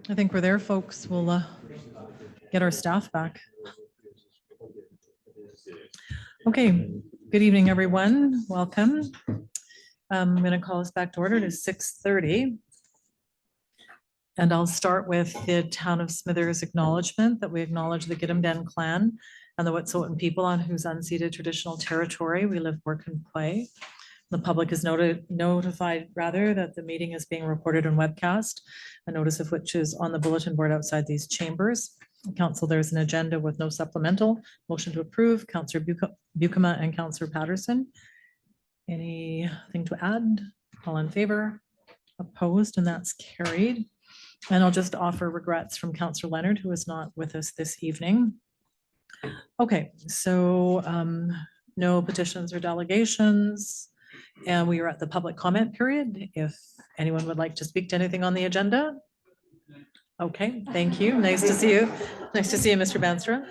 I think we're there, folks. We'll get our staff back. Okay, good evening, everyone. Welcome. I'm going to call us back to order. It is 6:30. And I'll start with the Town of Smithers acknowledgement that we acknowledge the Gitumden clan and the Wet'suwet'en people on whose unceded traditional territory we live, work, and play. The public is notified that the meeting is being recorded and webcast, a notice of which is on the bulletin board outside these chambers. Council, there's an agenda with no supplemental. Motion to approve, Councillor Bucama and Councillor Patterson. Anything to add? All in favor? Opposed? And that's carried. And I'll just offer regrets from Councillor Leonard, who is not with us this evening. Okay, so no petitions or delegations. And we are at the public comment period. If anyone would like to speak to anything on the agenda. Okay, thank you. Nice to see you. Nice to see you, Mr. Banstra.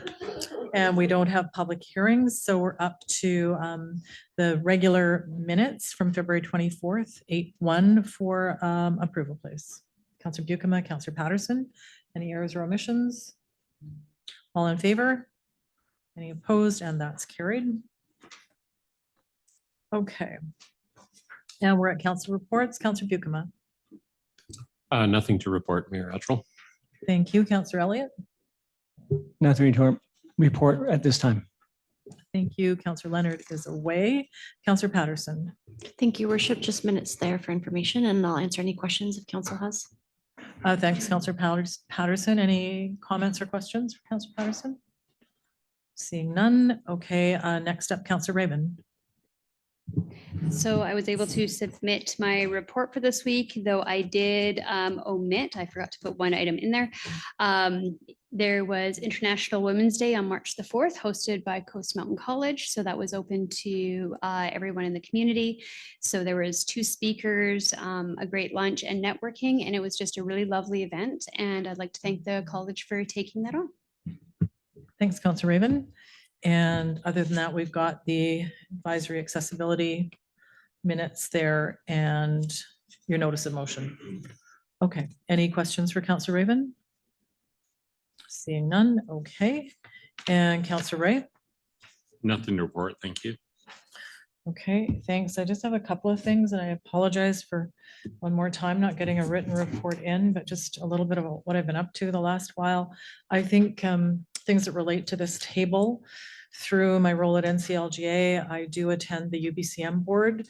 And we don't have public hearings, so we're up to the regular minutes from February 24th, 8-1 for approval, please. Councillor Bucama, Councillor Patterson. Any errors or omissions? All in favor? Any opposed? And that's carried. Okay. Now we're at council reports. Councillor Bucama. Nothing to report, Mayor Attrell. Thank you. Councillor Elliott. Nothing to report at this time. Thank you. Councillor Leonard is away. Councillor Patterson. Thank you, Worship. Just minutes there for information, and I'll answer any questions if council has. Thanks, Councillor Patterson. Any comments or questions for Councillor Patterson? Seeing none. Okay, next up, Councillor Raven. So I was able to submit my report for this week, though I did omit, I forgot to put one item in there. There was International Women's Day on March the 4th, hosted by Coast Mountain College. So that was open to everyone in the community. So there was 2 speakers, a great lunch and networking, and it was just a really lovely event. And I'd like to thank the college for taking that on. Thanks, Councillor Raven. And other than that, we've got the advisory accessibility minutes there and your notice of motion. Okay, any questions for Councillor Raven? Seeing none, okay. And Councillor Ray? Nothing to report, thank you. Okay, thanks. I just have a couple of things and I apologize for one more time not getting a written report in, but just a little bit of what I've been up to the last while. I think things that relate to this table through my role at NCLGA, I do attend the UBCM board.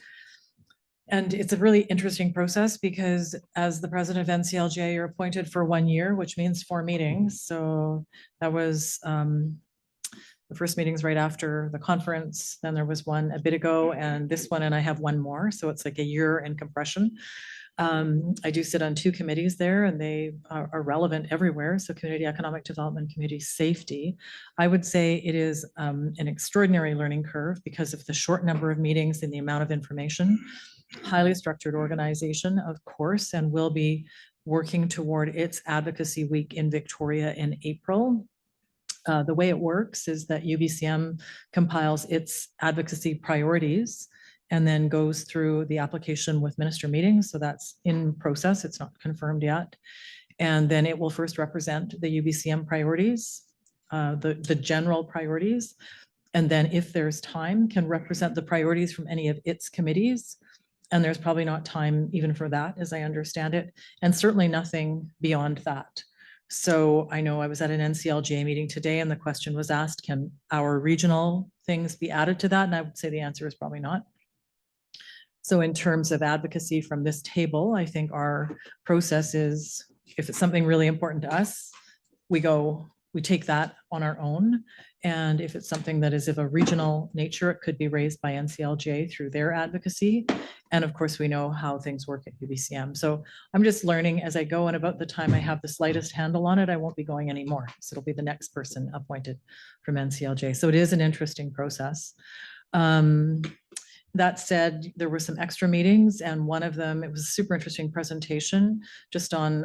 And it's a really interesting process because as the president of NCLGA, you're appointed for 1 year, which means 4 meetings. So that was the first meeting's right after the conference. Then there was one a bit ago and this one, and I have one more. So it's like a year in compression. I do sit on 2 committees there and they are relevant everywhere. So community economic development, community safety. I would say it is an extraordinary learning curve because of the short number of meetings and the amount of information. Highly structured organization, of course, and will be working toward its advocacy week in Victoria in April. The way it works is that UBCM compiles its advocacy priorities and then goes through the application with minister meetings. So that's in process. It's not confirmed yet. And then it will first represent the UBCM priorities, the general priorities. And then if there's time, can represent the priorities from any of its committees. And there's probably not time even for that, as I understand it, and certainly nothing beyond that. So I know I was at an NCLGA meeting today and the question was asked, can our regional things be added to that? And I would say the answer is probably not. So in terms of advocacy from this table, I think our process is, if it's something really important to us, we take that on our own. And if it's something that is of a regional nature, it could be raised by NCLGA through their advocacy. And of course, we know how things work at UBCM. So I'm just learning as I go, and about the time I have the slightest handle on it, I won't be going anymore. So it'll be the next person appointed from NCLGA. So it is an interesting process. That said, there were some extra meetings, and one of them, it was a super interesting presentation just on,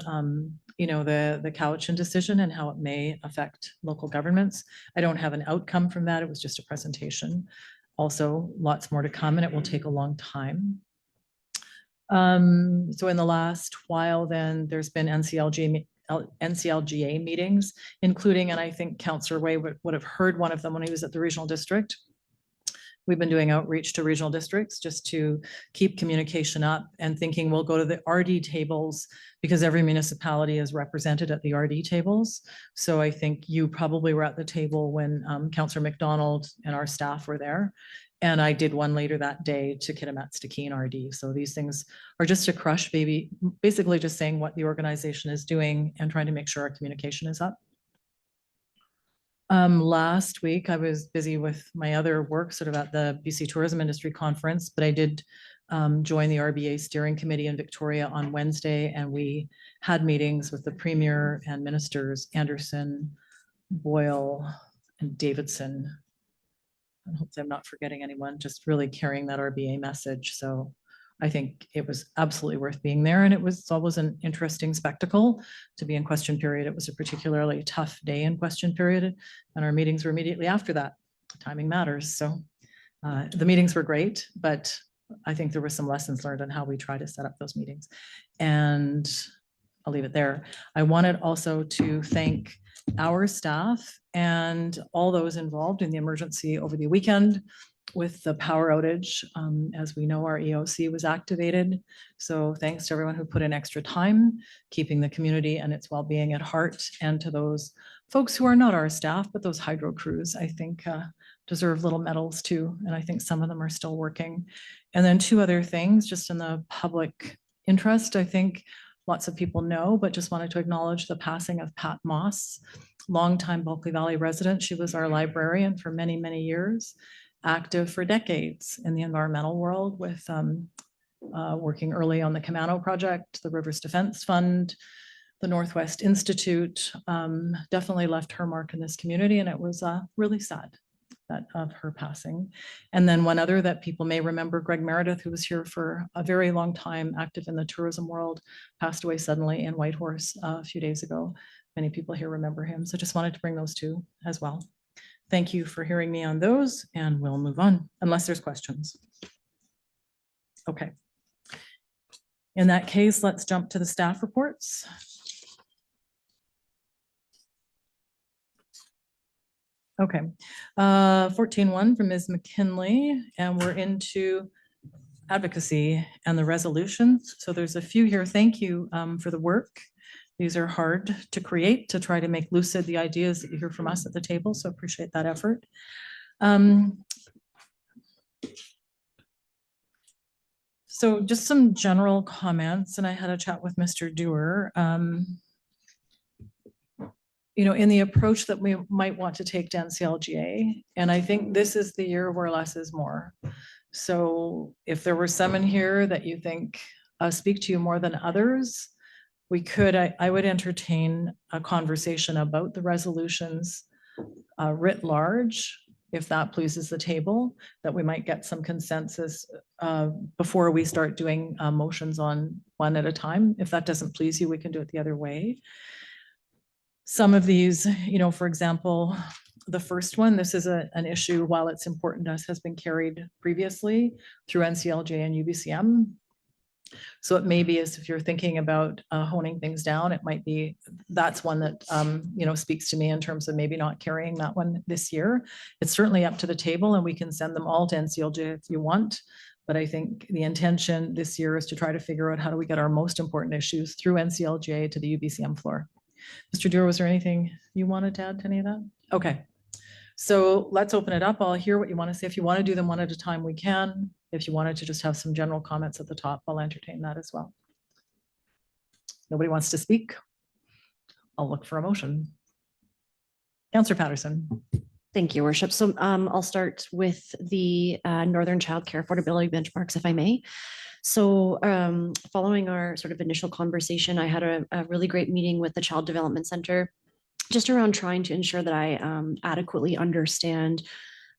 the Cowichan decision and how it may affect local governments. I don't have an outcome from that. It was just a presentation. Also, lots more to come, and it will take a long time. So in the last while, then there's been NCLGA NCLGA meetings, including, and I think Councillor Way would have heard one of them when he was at the regional district. We've been doing outreach to regional districts just to keep communication up and thinking we'll go to the RD tables because every municipality is represented at the RD tables. So I think you probably were at the table when Councillor McDonald and our staff were there. And I did one later that day to Kitimat Stikine RD. So these things are just a crush, baby, basically just saying what the organization is doing and trying to make sure our communication is up. Last week, I was busy with my other work sort of at the BC Tourism Industry Conference, but I did join the RBA Steering Committee in Victoria on Wednesday, and we had meetings with the Premier and Ministers Anderson, Boyle, and Davidson. And hopefully I'm not forgetting anyone, just really carrying that RBA message. So I think it was absolutely worth being there, and it's always an interesting spectacle to be in question period. It was a particularly tough day in question period, and our meetings were immediately after that. Timing matters. So the meetings were great, but I think there were some lessons learned on how we try to set up those meetings. And I'll leave it there. I wanted also to thank our staff and all those involved in the emergency over the weekend with the power outage. As we know, our EOC was activated. So thanks to everyone who put in extra time, keeping the community and its well-being at heart, and to those folks who are not our staff, but those hydro crews, I think deserve little medals too. And I think some of them are still working. And then two other things, just in the public interest, I think lots of people know, but just wanted to acknowledge the passing of Pat Moss, longtime Bulkley Valley resident. She was our librarian for many, many years, active for decades in the environmental world with working early on the Camano project, the Rivers Defense Fund, the Northwest Institute, definitely left her mark in this community, and it was really sad that of her passing. And then one other that people may remember, Greg Meredith, who was here for a very long time, active in the tourism world, passed away suddenly in Whitehorse a few days ago. Many people here remember him. So just wanted to bring those two as well. Thank you for hearing me on those, and we'll move on unless there's questions. Okay. In that case, let's jump to the staff reports. Okay, 14.1 from Ms. McKinley, and we're into advocacy and the resolutions. So there's a few here. Thank you for the work. These are hard to create, to try to make lucid the ideas that you hear from us at the table. So appreciate that effort. So just some general comments, and I had a chat with Mr. Dewar. You know, in the approach that we might want to take to NCLGA, and I think this is the year where less is more. So if there were some in here that you think speak to you more than others, we could, I would entertain a conversation about the resolutions writ large, if that pleases the table, that we might get some consensus before we start doing motions on one at a time. If that doesn't please you, we can do it the other way. Some of these, you know, for example, the first one, this is an issue, while it's important to us, has been carried previously through NCLGA and UBCM. So it may be as if you're thinking about honing things down, it might be, that's one that, you know, speaks to me in terms of maybe not carrying that one this year. It's certainly up to the table, and we can send them all to NCLGA if you want. But I think the intention this year is to try to figure out how do we get our most important issues through NCLGA to the UBCM floor. Mr. Dewar, was there anything you wanted to add to any of that? Okay, so let's open it up. I'll hear what you want to say. If you want to do them one at a time, we can. If you wanted to just have some general comments at the top, I'll entertain that as well. Nobody wants to speak? I'll look for a motion. Councillor Patterson. Thank you, Worship. So I'll start with the Northern Child Care Affordability Benchmarks, if I may. So following our sort of initial conversation, I had a really great meeting with the Child Development Center, just around trying to ensure that I adequately understand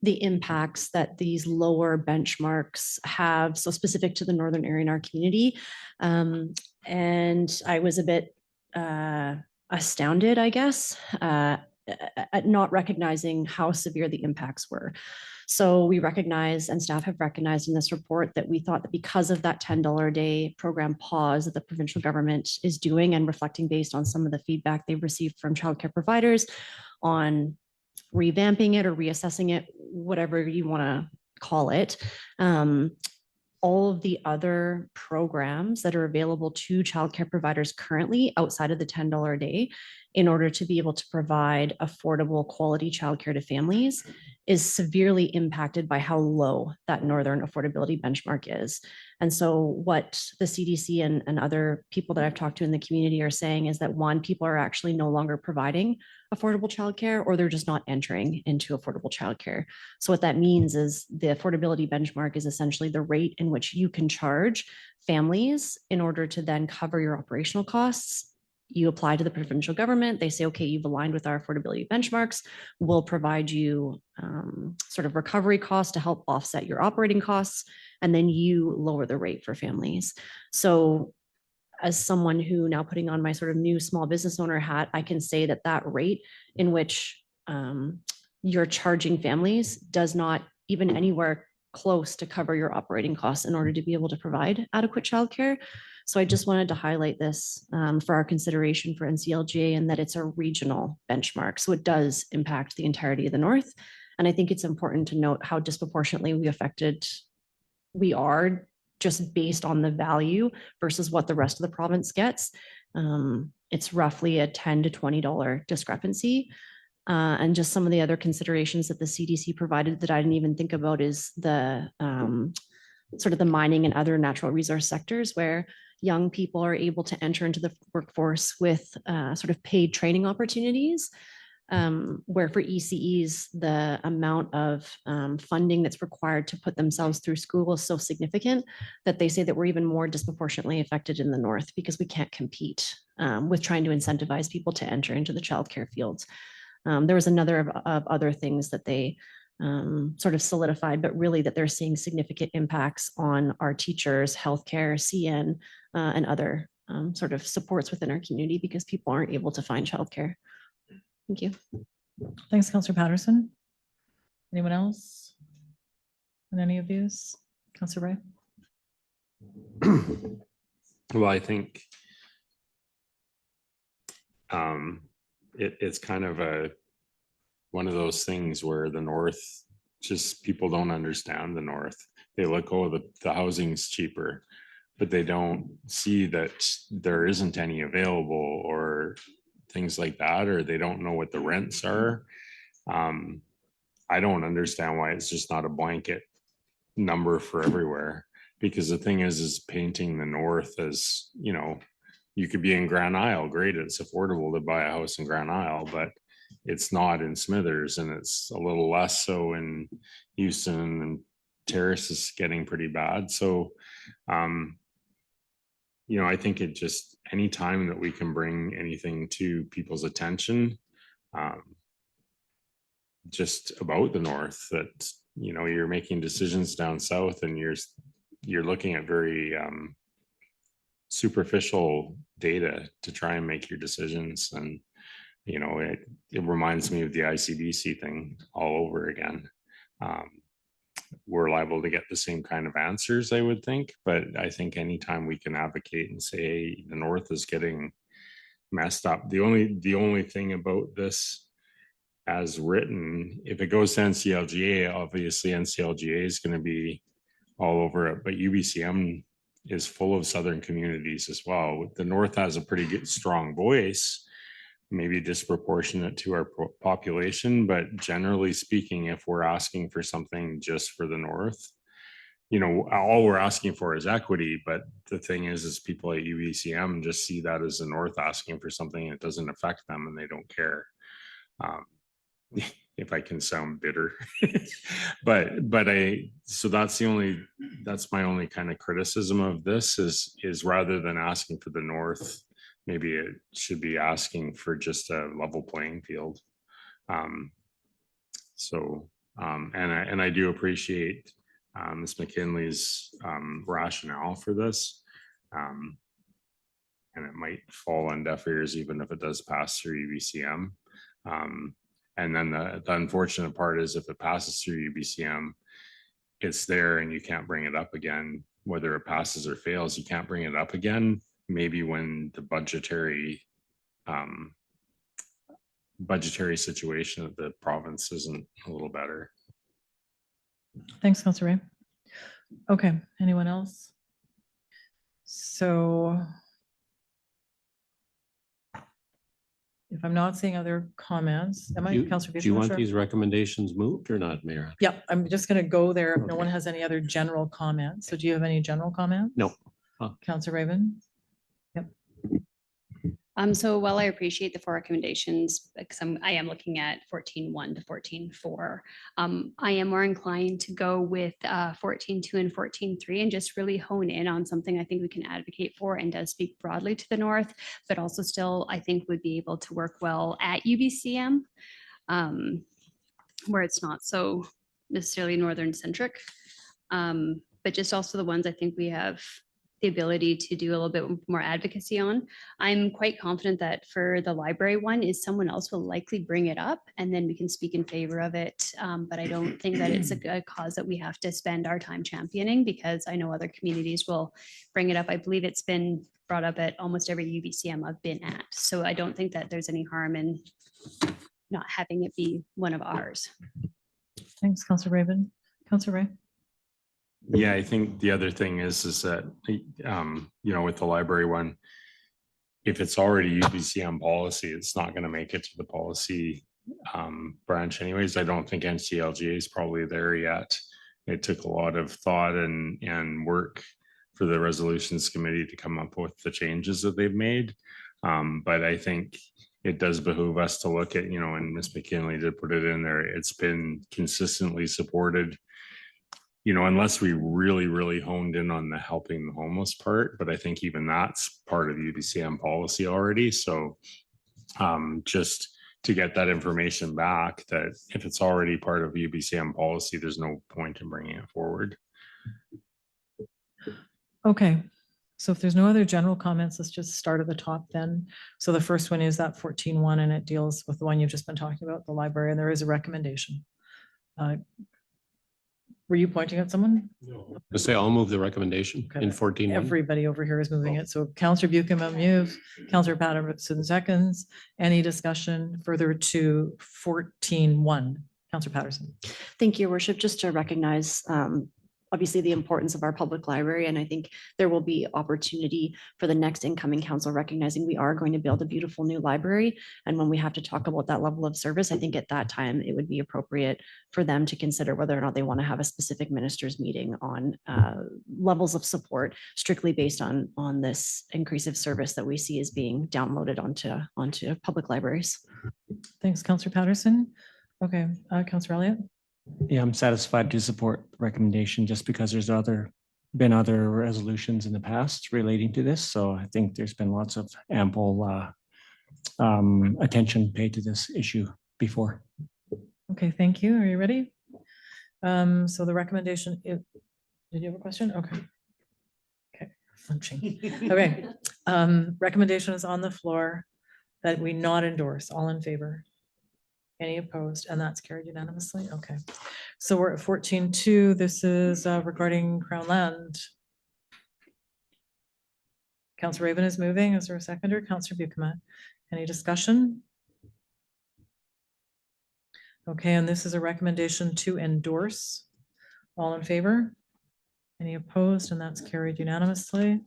the impacts that these lower benchmarks have, so specific to the northern area in our community. And I was a bit astounded, I guess, at not recognizing how severe the impacts were. So we recognize, and staff have recognized in this report, that we thought that because of that $10 a day program pause that the provincial government is doing and reflecting based on some of the feedback they've received from childcare providers on revamping it or reassessing it, whatever you want to call it, all of the other programs that are available to childcare providers currently outside of the $10 a day in order to be able to provide affordable quality childcare to families is severely impacted by how low that Northern affordability benchmark is. And so what the CDC and other people that I've talked to in the community are saying is that, one, people are actually no longer providing affordable childcare, or they're just not entering into affordable childcare. So what that means is the affordability benchmark is essentially the rate in which you can charge families in order to then cover your operational costs. You apply to the provincial government, they say, okay, you've aligned with our affordability benchmarks, we'll provide you sort of recovery costs to help offset your operating costs, and then you lower the rate for families. So as someone who now putting on my sort of new small business owner hat, I can say that that rate in which you're charging families does not even anywhere close to cover your operating costs in order to be able to provide adequate childcare. So I just wanted to highlight this for our consideration for NCLGA, and that it's a regional benchmark. So it does impact the entirety of the North. And I think it's important to note how disproportionately we are just based on the value versus what the rest of the province gets. It's roughly a $10 to $20 discrepancy. And just some of the other considerations that the CDC provided that I didn't even think about is the sort of the mining and other natural resource sectors, where young people are able to enter into the workforce with sort of paid training opportunities, where for ECEs, the amount of funding that's required to put themselves through school is so significant that they say that we're even more disproportionately affected in the North because we can't compete with trying to incentivize people to enter into the childcare fields. There was another of other things that they sort of solidified, but really that they're seeing significant impacts on our teachers, healthcare, CN, and other sort of supports within our community because people aren't able to find childcare. Thank you. Thanks, Councillor Patterson. Anyone else? On any of these? Councillor Ray? Well, I think it's kind of one of those things where the North, just people don't understand the North. They look, oh, the housing's cheaper, but they don't see that there isn't any available or things like that, or they don't know what the rents are. I don't understand why it's just not a blanket number for everywhere, because the thing is painting the North as, you know, you could be in Grand Isle, great, it's affordable to buy a house in Grand Isle, but it's not in Smithers, and it's a little less so in Houston, and Terrace is getting pretty bad. So, you know, I think it just, any time that we can bring anything to people's attention, just about the North, that, you know, you're making decisions down south and you're looking at very superficial data to try and make your decisions. And, you know, it reminds me of the ICBC thing all over again. We're liable to get the same kind of answers, I would think, but I think anytime we can advocate and say, hey, the North is getting messed up. The only thing about this as written, if it goes to NCLGA, obviously NCLGA is going to be all over it, but UBCM is full of Southern communities as well. The North has a pretty good, strong voice, maybe disproportionate to our population, but generally speaking, if we're asking for something just for the North, you know, all we're asking for is equity. But the thing is people at UBCM just see that as the North asking for something that doesn't affect them, and they don't care. If I can sound bitter, but so that's my only kind of criticism of this is rather than asking for the North, maybe it should be asking for just a level playing field. And I do appreciate Ms. McKinley's rationale for this. And it might fall on deaf ears even if it does pass through UBCM. And then the unfortunate part is if it passes through UBCM, it's there and you can't bring it up again, whether it passes or fails, you can't bring it up again. Maybe when the budgetary situation of the province isn't a little better. Thanks, Councillor Ray. Okay, anyone else? So if I'm not seeing other comments, am I, Do Councillor? you want Sure. these recommendations moved or not, Mayor? Yeah, I'm just gonna go there if no one Okay. has any other general comments. So do you have any general comments? No. Councillor Raven? So while I appreciate the 4 recommendations, because I am looking at 14.1 to 14.4, I am more inclined to go with 14.2 and 14.3 and just really hone in on something I think we can advocate for and does speak broadly to the north, but also still I think would be able to work well at UBCM, where it's not so necessarily northern centric. But just also the ones I think we have the ability to do a little bit more advocacy on. I'm quite confident that for the library one is someone else will likely bring it up and then we can speak in favor of it. But I don't think that it's a cause that we have to spend our time championing because I know other communities will bring it up. I believe it's been brought up at almost every UBCM I've been at. So I don't think that there's any harm in not having it be one of ours. Thanks, Councillor Raven. Councillor Ray? Yeah, I think the other thing is that, with the library one, if it's already UBCM policy, it's not going to make it to the policy branch anyways. I don't think NCLGA is probably there yet. It took a lot of thought and work for the resolutions committee to come up with the changes that they've made. But I think it does behoove us to look at, and Ms. McKinley did put it in there. It's been consistently supported, unless we really, really honed in on the helping the homeless part. But I think even that's part of UBCM policy already. So just to get that information back, that if it's already part of UBCM policy, there's no point in bringing it forward. Okay, so if there's no other general comments, let's just start at the top then. So the first one is that 14.1 and it deals with the one you've just been talking about, the library, and there is a recommendation. Were you pointing at someone? I say I'll move the recommendation in 14.1. Everybody over here is moving it. So Councillor Buchan moves, Councillor Patterson seconds. Any discussion further to 14.1? Councillor Patterson. Thank you, Your Worship. Just to recognize obviously the importance of our public library. And I think there will be opportunity for the next incoming council recognizing we are going to build a beautiful new library. And when we have to talk about that level of service, I think at that time it would be appropriate for them to consider whether or not they want to have a specific ministers meeting on levels of support strictly based on this increase of service that we see as being downloaded onto public libraries. Thanks, Councillor Patterson. Okay, Councillor Elliott. Yeah, I'm satisfied to support the recommendation just because there's been other resolutions in the past relating to this. So I think there's been lots of ample attention paid to this issue before. Okay, thank you. Are you ready? So the recommendation, did you have a question? Okay. Okay, flinching. Okay, recommendation is on the floor that we not endorse. All in favor? Any opposed? And that's carried unanimously. Okay. So we're at 14.2. This is regarding Crown Land. Councillor Raven is moving. Is there a seconder? Councillor Buchan. Any discussion? Okay, and this is a recommendation to endorse. All in favor? Any opposed? And that's carried unanimously.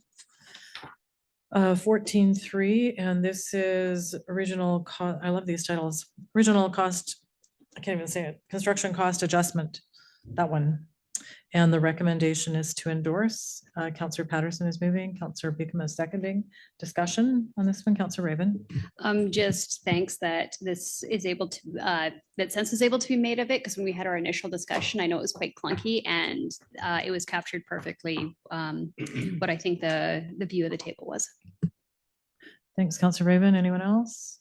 14.3, and this is original cost. I love these titles. Original cost, I can't even say it. Construction cost adjustment, that one. And the recommendation is to endorse. Councillor Patterson is moving. Councillor Buchan is seconding. Discussion on this one, Councillor Raven. Just thanks that this is able to, that sense is able to be made of it, because when we had our initial discussion, I know it was quite clunky and it was captured perfectly what I think the view of the table was. Thanks, Councillor Raven. Anyone else?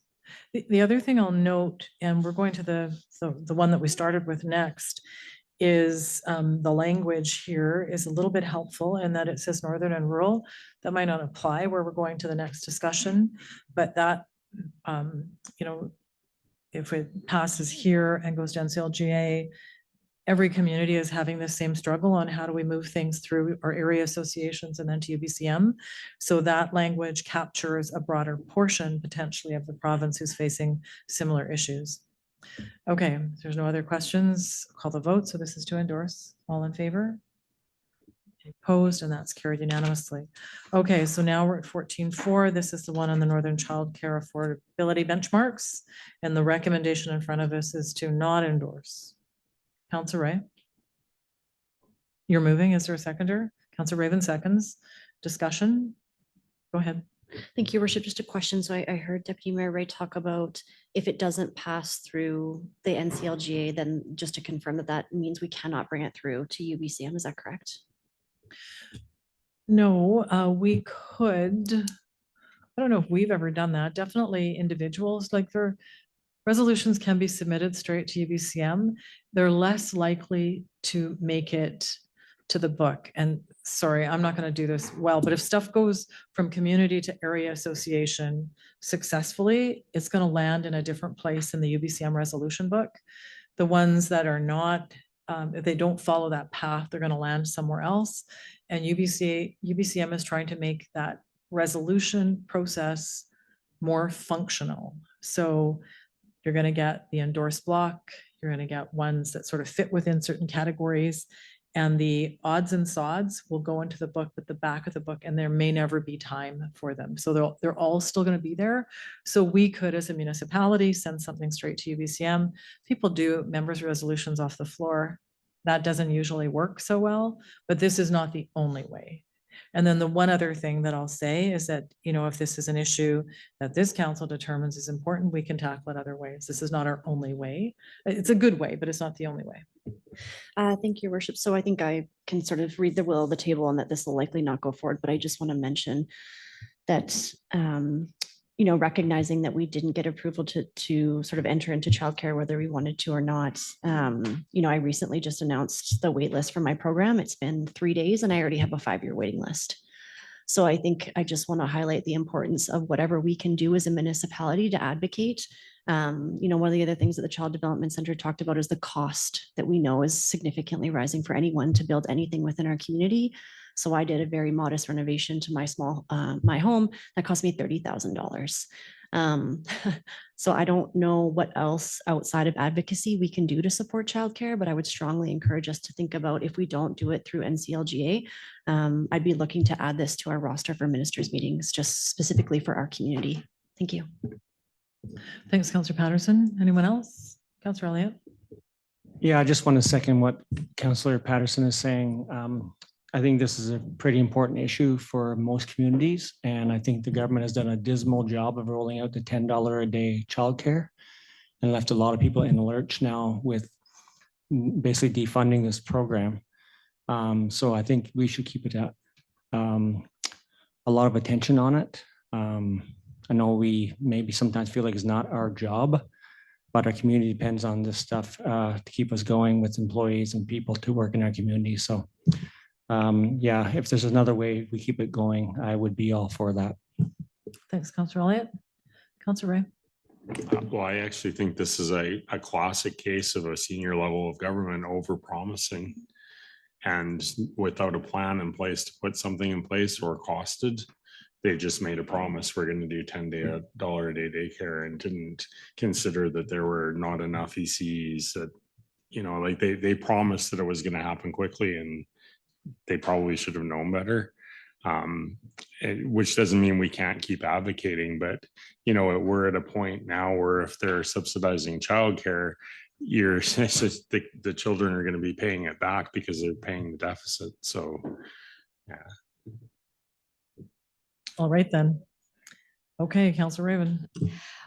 The other thing I'll note, and we're going to the one that we started with next, is the language here is a little bit helpful in that it says northern and rural. That might not apply where we're going to the next discussion, but that, if it passes here and goes to NCLGA, every community is having the same struggle on how do we move things through our area associations and then to UBCM. So that language captures a broader portion potentially of the province who's facing similar issues. Okay, if there's no other questions, call the vote. So this is to endorse. All in favor? Opposed, and that's carried unanimously. Okay, so now we're at 14.4. This is the one on the Northern Child Care Affordability Benchmarks. And the recommendation in front of us is to not endorse. Councillor Ray? You're moving. Is there a seconder? Councillor Raven seconds. Discussion? Go ahead. Thank you, Your Worship. Just a question. So I heard Deputy Mayor Ray talk about if it doesn't pass through the NCLGA, then just to confirm that that means we cannot bring it through to UBCM. Is that correct? No, we could. I don't know if we've ever done that. Definitely individuals, like their resolutions can be submitted straight to UBCM. They're less likely to make it to the book. And sorry, I'm not going to do this well, but if stuff goes from community to area association successfully, it's going to land in a different place in the UBCM resolution book. The ones that are not, if they don't follow that path, they're going to land somewhere else. And UBCM is trying to make that resolution process more functional. So you're going to get the endorsed block, you're going to get ones that sort of fit within certain categories, and the odds and sods will go into the book at the back of the book, and there may never be time for them. So they're all still going to be there. So we could, as a municipality, send something straight to UBCM. People do members' resolutions off the floor. That doesn't usually work so well, but this is not the only way. And then the one other thing that I'll say is that, you know, if this is an issue that this council determines is important, we can tackle it other ways. This is not our only way. It's a good way, but it's not the only way. Thank you, Your Worship. So I think I can sort of read the will of the table and that this will likely not go forward, but I just want to mention that, you know, recognizing that we didn't get approval to sort of enter into childcare, whether we wanted to or not. You know, I recently just announced the wait list for my program. It's been 3 days and I already have a 5-year waiting list. So I think I just want to highlight the importance of whatever we can do as a municipality to advocate. You know, one of the other things that the Child Development Center talked about is the cost that we know is significantly rising for anyone to build anything within our community. So I did a very modest renovation to my home that cost me $30,000. So I don't know what else outside of advocacy we can do to support childcare, but I would strongly encourage us to think about if we don't do it through NCLGA, I'd be looking to add this to our roster for ministers meetings, just specifically for our community. Thank you. Thanks, Councillor Patterson. Anyone else? Councillor Elliott? Yeah, I just want to second what Councillor Patterson is saying. I think this is a pretty important issue for most communities, and I think the government has done a dismal job of rolling out the $10 a day childcare and left a lot of people in the lurch now with basically defunding this program. So I think we should keep it at a lot of attention on it. I know we maybe sometimes feel like it's not our job, but our community depends on this stuff to keep us going with employees and people to work in our community. So yeah, if there's another way we keep it going, I would be all for that. Thanks, Councillor Elliott. Councillor Ray? Well, I actually think this is a classic case of a senior level of government over-promising and without a plan in place to put something in place or costed. They just made a promise, we're going to do $10 a day daycare, and didn't consider that there were not enough ECs that, you know, like they promised that it was going to happen quickly, and they probably should have known better. Which doesn't mean we can't keep advocating, but you know, we're at a point now where if they're subsidizing childcare, the children are going to be paying it back because they're paying the deficit. So yeah. All right then. Okay, Councillor Raven.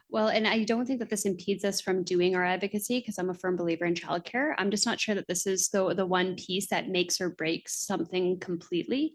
Well, and I don't think that this impedes us from doing our advocacy because I'm a firm believer in childcare. I'm just not sure that this is the one piece that makes or breaks something completely.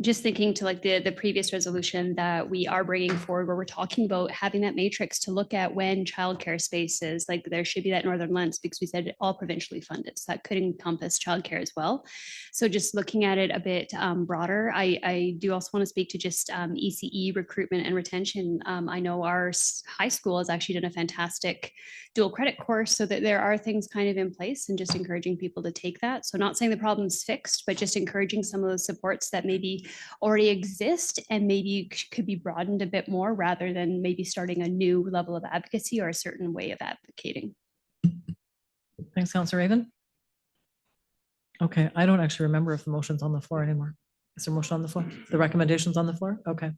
just thinking to like the previous resolution that we are bringing forward, where we're talking about having that matrix to look at when childcare spaces, like there should be that northern lens, because we said all provincially funded. So that could encompass childcare as well. So just looking at it a bit broader, I do also want to speak to just ECE recruitment and retention. I know our high school has actually done a fantastic dual credit course, so that there are things kind of in place, and just encouraging people to take that. So not saying the problem's fixed, but just encouraging some of those supports that maybe already exist and maybe could be broadened a bit more, rather than maybe starting a new level of advocacy or a certain way of advocating. Thanks, Councillor Raven. Okay, I don't actually remember if the motion's on the floor anymore. Is there a motion on the floor? The recommendation's on the floor? Okay.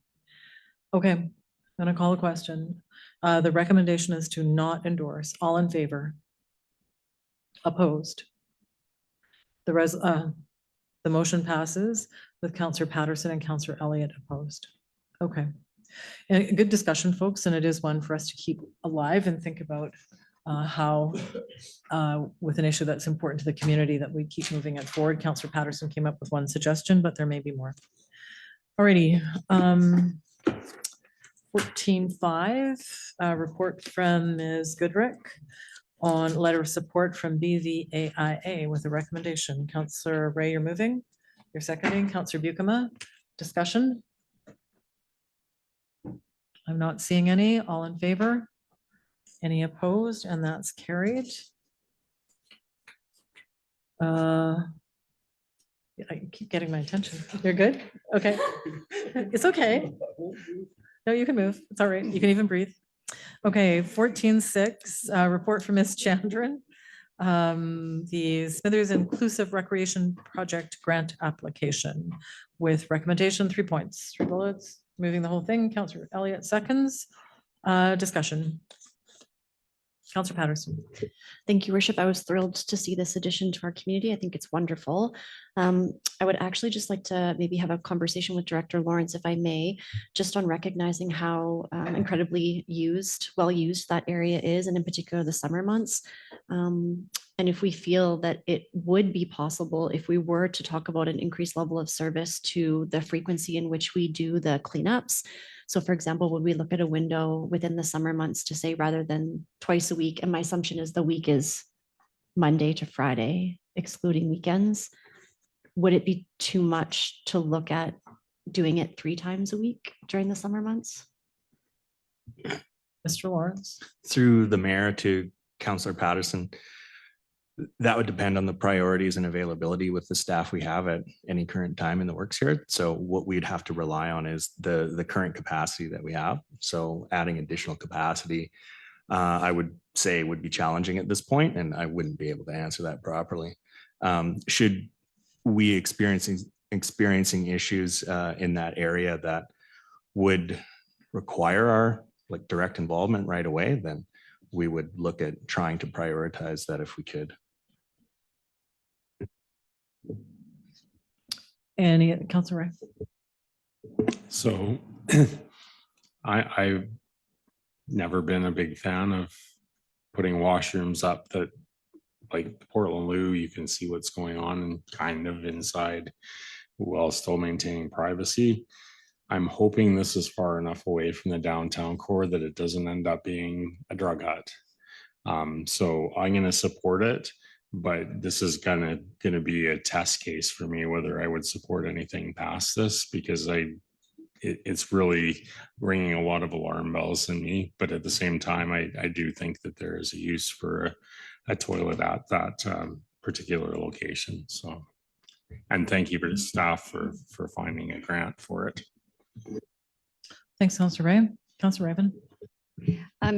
Okay, I'm gonna call a question. The recommendation is to not endorse. All in favor? Opposed? The motion passes with Councillor Patterson and Councillor Elliott opposed. Okay. And a good discussion, folks, and it is one for us to keep alive and think about how with an issue that's important to the community, that we keep moving it forward. Councillor Patterson came up with one suggestion, but there may be more. Alrighty. 14.5, report from Ms. Goodrick on letter of support from BVAIA with a recommendation. Councillor Ray, you're moving. You're seconding. Councillor Bucama, discussion? I'm not seeing any. All in favor? Any opposed? And that's carried. I keep getting my attention. You're good? Okay. It's okay. No, you can move. It's all right. You can even breathe. Okay, 14.6, report from Ms. Chandran. The Smithers Inclusive Recreation Project Grant Application with recommendation, 3 points, 3 bullets, moving the whole thing. Councillor Elliott seconds. Discussion. Councillor Patterson. Thank you, Worship. I was thrilled to see this addition to our community. I think it's wonderful. I would actually just like to maybe have a conversation with Director Lawrence, if I may, just on recognizing how incredibly well used that area is, and in particular the summer months. And if we feel that it would be possible, if we were to talk about an increased level of service to the frequency in which we do the cleanups. So for example, would we look at a window within the summer months to say, rather than twice a week, and my assumption is the week is Monday to Friday, excluding weekends, would it be too much to look at doing it 3 times a week during the summer months? Mr. Lawrence. Through the mayor to Councillor Patterson, that would depend on the priorities and availability with the staff we have at any current time in the works here. So what we'd have to rely on is the current capacity that we have. So adding additional capacity, I would say would be challenging at this point, and I wouldn't be able to answer that properly. Should we experiencing issues in that area that would require our direct involvement right away, then we would look at trying to prioritize that if we could. Any Councillor Ray? So I've never been a big fan of putting washrooms up that, like Portland Loo, you can see what's going on kind of inside while still maintaining privacy. I'm hoping this is far enough away from the downtown core that it doesn't end up being a drug hut. So I'm going to support it, but this is gonna be a test case for me whether I would support anything past this, because it's really ringing a lot of alarm bells in me. But at the same time, I do think that there is a use for a toilet at that particular location. So, and thank you for the staff for finding a grant for it. Thanks, Councillor Ray. Councillor Raven.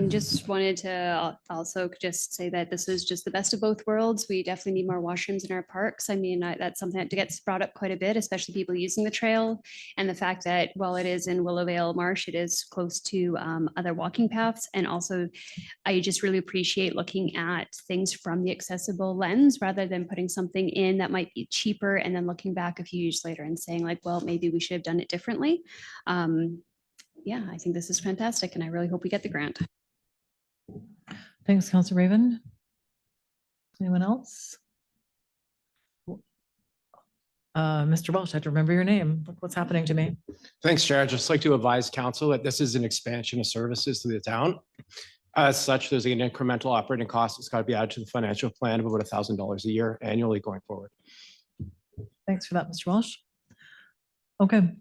Just wanted to also just say that this is just the best of both worlds. We definitely need more washrooms in our parks. I mean, that's something that gets brought up quite a bit, especially people using the trail. And the fact that while it is in Willowvale Marsh, it is close to other walking paths. And also, I just really appreciate looking at things from the accessible lens, rather than putting something in that might be cheaper and then looking back a few years later and saying like, well, maybe we should have done it differently. Yeah, I think this is fantastic, and I really hope we get the grant. Thanks, Councillor Raven. Anyone else? Mr. Welch, I have to remember your name. Look what's happening to me. Thanks, Chair. I'd just like to advise council that this is an expansion of services to the town. As such, there's an incremental operating cost that's got to be added to the financial plan of about $1,000 a year annually going forward. Thanks for that, Mr. Welsh. Okay.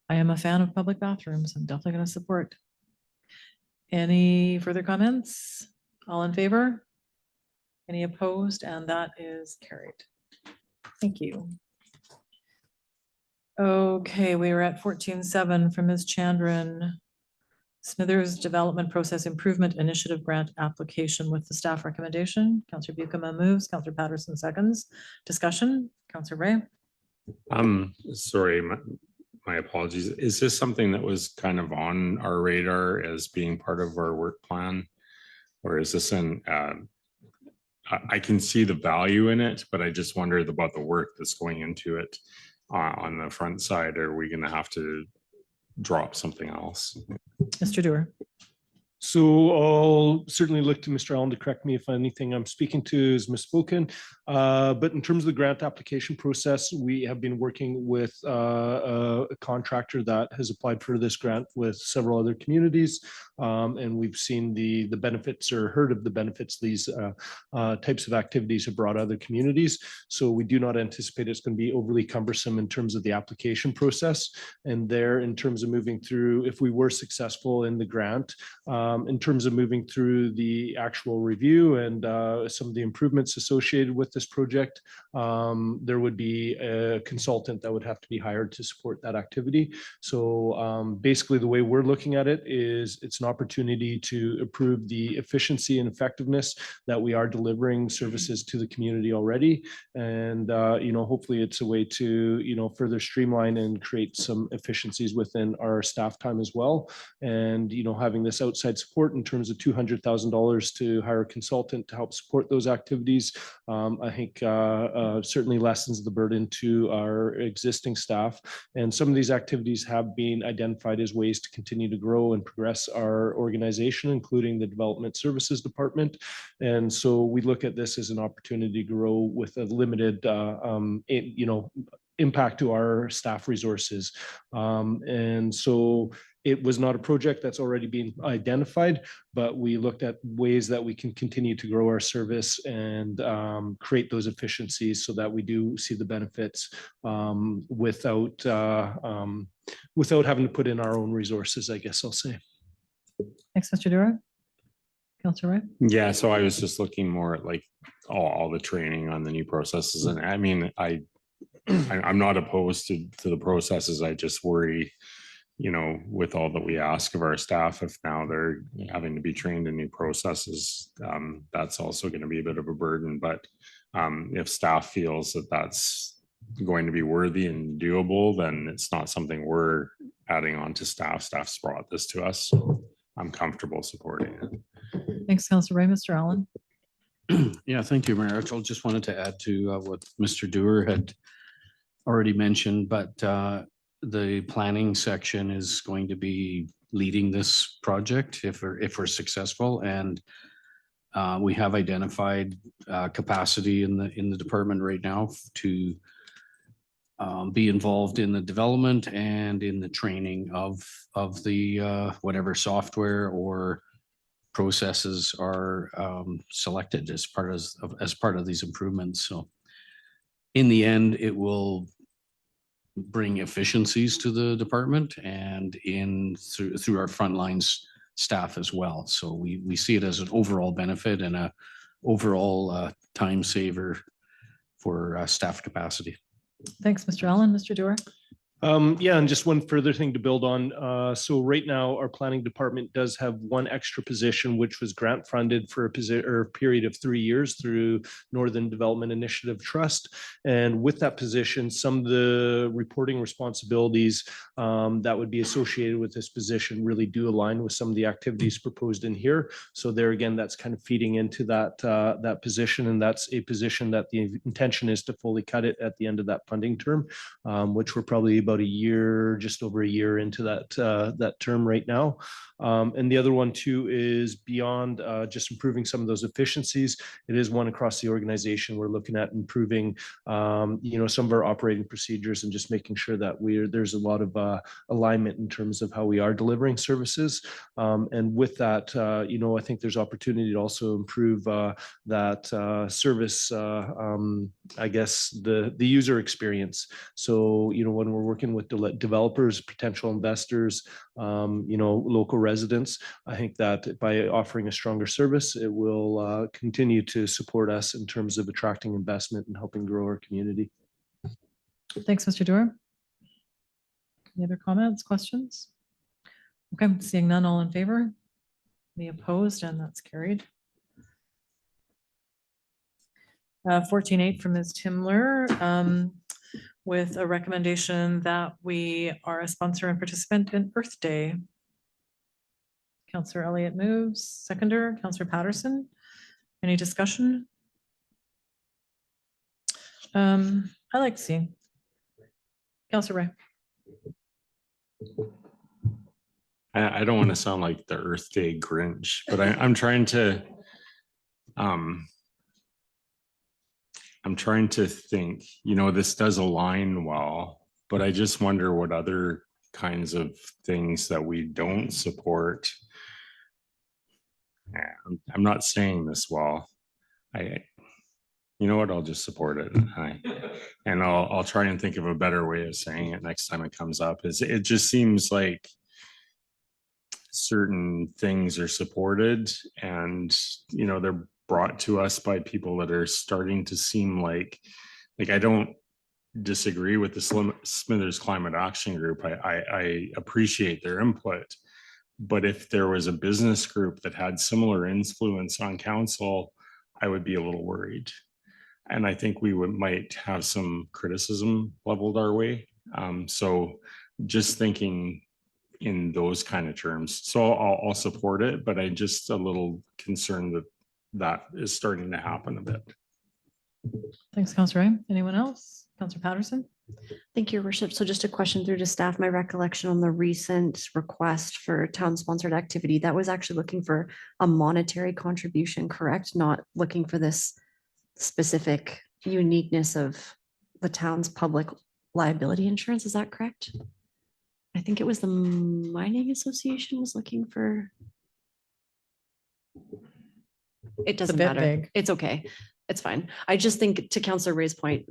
I am a fan of public bathrooms. I'm definitely going to support. Any further comments? All in favor? Any opposed? And that is carried. Thank you. Okay, we are at 14.7 from Ms. Chandran. Smithers Development Process Improvement Initiative Grant Application with the staff recommendation. Councillor Bucama moves, Councillor Patterson seconds. Discussion, Councillor Ray. Sorry, my apologies. Is this something that was kind of on our radar as being part of our work plan? Or is this I can see the value in it, but I just wondered about the work that's going into it on the front side. Are we going to have to drop something else? Mr. Dewar. So I'll certainly look to Mr. Allen to correct me if anything I'm speaking to is misspoken. But in terms of the grant application process, we have been working with a contractor that has applied for this grant with several other communities. And we've seen the benefits or heard of the benefits these types of activities have brought other communities. So we do not anticipate it's going to be overly cumbersome in terms of the application process. And there, in terms of moving through, if we were successful in the grant, in terms of moving through the actual review and some of the improvements associated with this project, there would be a consultant that would have to be hired to support that activity. So basically the way we're looking at it is it's an opportunity to improve the efficiency and effectiveness that we are delivering services to the community already. And, hopefully it's a way to, further streamline and create some efficiencies within our staff time as well. And, having this outside support in terms of $200,000 to hire a consultant to help support those activities, I think certainly lessens the burden to our existing staff. And some of these activities have been identified as ways to continue to grow and progress our organization, including the Development Services Department. And so we look at this as an opportunity to grow with a limited, impact to our staff resources. And so it was not a project that's already been identified, but we looked at ways that we can continue to grow our service and create those efficiencies so that we do see the benefits without having to put in our own resources, I guess I'll say. Thanks, Mr. Dewar. Councillor Ray. Yeah, so I was just looking more at like all the training on the new processes. And I mean, I'm not opposed to the processes. I just worry, with all that we ask of our staff, if now they're having to be trained in new processes, that's also going to be a bit of a burden. But if staff feels that that's going to be worthy and doable, then it's not something we're adding on to staff. Staff's brought this to us, so I'm comfortable supporting it. Thanks, Councillor Ray. Mr. Allen. Yeah, thank you, Mayor. I just wanted to add to what Mr. Dewar had already mentioned, but the planning section is going to be leading this project if we're successful, and we have identified capacity in the department right now to be involved in the development and in the training of the whatever software or processes are selected as part of these improvements. So in the end, it will bring efficiencies to the department and through our frontline staff as well. So we see it as an overall benefit and a overall time saver for staff capacity. Thanks, Mr. Allen. Mr. Dewar. Yeah, and just one further thing to build on. So right now, our planning department does have one extra position, which was grant funded for a period of 3 years through Northern Development Initiative Trust. And with that position, some of the reporting responsibilities that would be associated with this position really do align with some of the activities proposed in here. So there again, that's kind of feeding into that position, and that's a position that the intention is to fully cut it at the end of that funding term, which we're probably about about a year, just over a year into that term right now. And the other one too is beyond just improving some of those efficiencies. It is one across the organization. We're looking at improving, some of our operating procedures and just making sure that there's a lot of alignment in terms of how we are delivering services. And with that, I think there's opportunity to also improve that service, I guess, the user experience. So, when we're working with developers, potential investors, local residents, I think that by offering a stronger service, it will continue to support us in terms of attracting investment and helping grow our community. Thanks, Mr. Doer. Any other comments, questions? Okay, seeing none, all in favor? Any opposed? And that's carried. 14.8 from Ms. Timler, with a recommendation that we are a sponsor and participant in Earth Day. Councillor Elliott moves, seconder, Councillor Patterson. Any discussion? I like to see. Councillor Ray. I don't want to sound like the Earth Day Grinch, but I'm trying to think, this does align well, but I just wonder what other kinds of things that we don't support. I'm not saying this well. I'll just support it. And I'll try and think of a better way of saying it next time it comes up. It just seems like certain things are supported and, they're brought to us by people that are starting to seem like I don't disagree with the Smithers Climate Action Group. I appreciate their input, but if there was a business group that had similar influence on council, I would be a little worried. And I think we might have some criticism leveled our way. So just thinking in those kind of terms. So I'll support it, but I'm just a little concerned that is starting to happen a bit. Thanks, Councillor Ray. Anyone else? Councillor Patterson? Thank you, Your Worship. So just a question through to staff. My recollection on the recent request for town-sponsored activity, that was actually looking for a monetary contribution, correct? Not looking for this specific uniqueness of the town's public liability insurance. Is that correct? I think it was the mining association was looking for. It doesn't bit matter. vague. It's okay. It's fine. I just think, to Councillor Ray's point,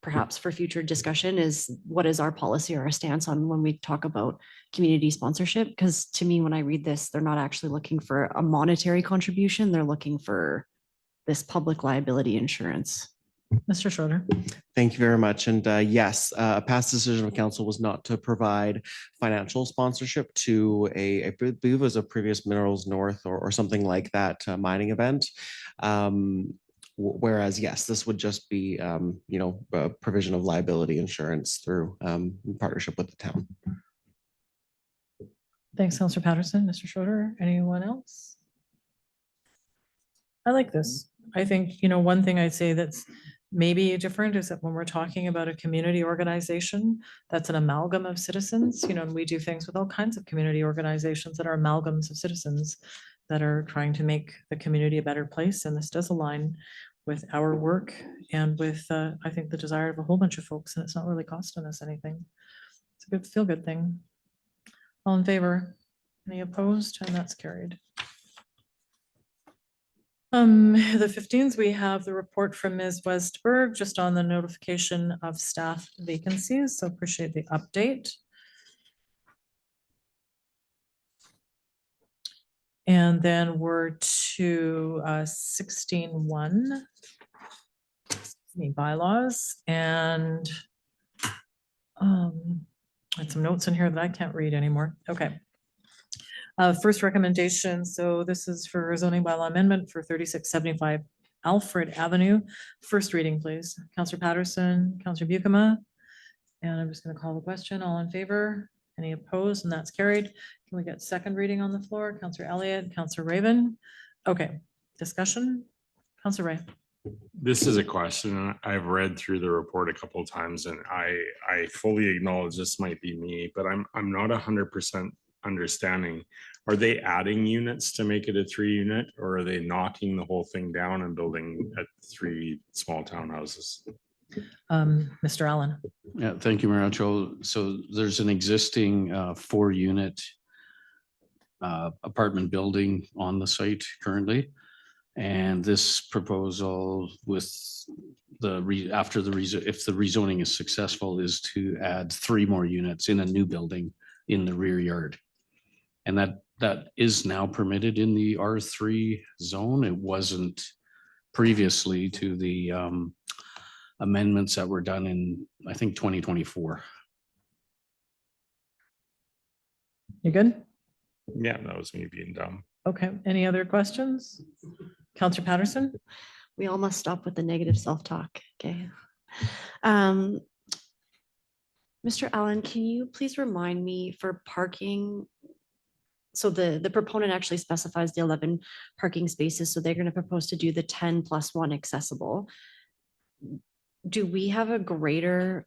perhaps for future discussion, is what is our policy or our stance on when we talk about community sponsorship? Because to me, when I read this, they're not actually looking for a monetary contribution. They're looking for this public liability insurance. Mr. Schroeder? Thank you very much. And yes, a past decision of council was not to provide financial sponsorship to I believe it was a previous Minerals North or something like that mining event. Whereas, yes, this would just be, a provision of liability insurance through partnership with the town. Thanks, Councillor Patterson. Mr. Schroeder, anyone else? I like this. I think, one thing I'd say that's maybe different is that when we're talking about a community organization, that's an amalgam of citizens, and we do things with all kinds of community organizations that are amalgams of citizens that are trying to make the community a better place. And this does align with our work and with, I think, the desire of a whole bunch of folks, and it's not really costing us anything. It's a good feel-good thing. All in favor? Any opposed? And that's carried. The 15th, we have the report from Ms. Westberg just on the notification of staff vacancies. So appreciate the update. And then we're to 16.1 bylaws, and I had some notes in here that I can't read anymore. Okay. First recommendation. So this is for zoning bylaw amendment for 3675 Alfred Avenue. First reading, please. Councillor Patterson, Councillor Buikema. And I'm just going to call the question. All in favor? Any opposed? And that's carried. Can we get second reading on the floor? Councillor Elliott, Councillor Raven. Okay. Discussion. Councillor Ray. This is a question. I've read through the report a couple of times and I fully acknowledge this might be me, but I'm not 100% understanding. Are they adding units to make it a 3-unit, or are they knocking the whole thing down and building 3 small townhouses? Mr. Allen. Yeah, thank you, Mayor Altro. So there's an existing 4-unit apartment building on the site currently. And this proposal with if the rezoning is successful, is to add 3 more units in a new building in the rear yard. And that is now permitted in the R3 zone. It wasn't previously to the amendments that were done in, I think, 2024. You good? Yeah, that was me being dumb. Okay, any other questions? Counselor Patterson? We all must stop with the negative self-talk, okay? Mr. Allen, can you please remind me for parking? So the proponent actually specifies the 11 parking spaces, so they're going to propose to do the 10+1 accessible. Do we have a greater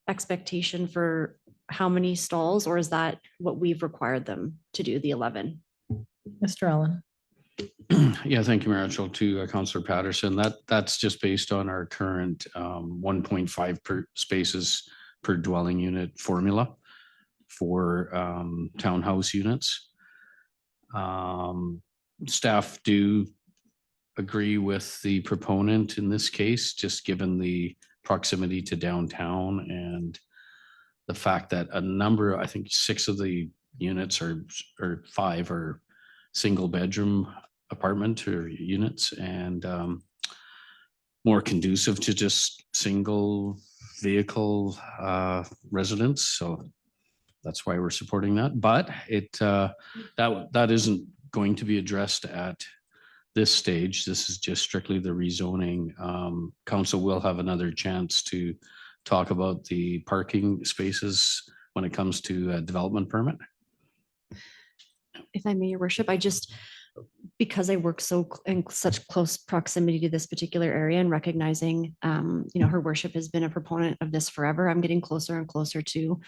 expectation for how many stalls, or is that what we've required them to do, the 11? Mr. Allen? Yeah, thank you, Mayor Altro. To Councillor Patterson, that's just based on our current 1.5 per spaces per dwelling unit formula for townhouse units. Staff do agree with the proponent in this case, just given the proximity to downtown and the fact that a number, I think 6 of the units or 5 are single bedroom apartment or units, and more conducive to just single vehicle residents. So that's why we're supporting that. But that isn't going to be addressed at this stage. This is just strictly the rezoning. Council will have another chance to talk about the parking spaces when it comes to a development permit. If I may, Your Worship, because I work in such close proximity to this particular area and recognizing, Her Worship has been a proponent of this forever, I'm getting closer and closer to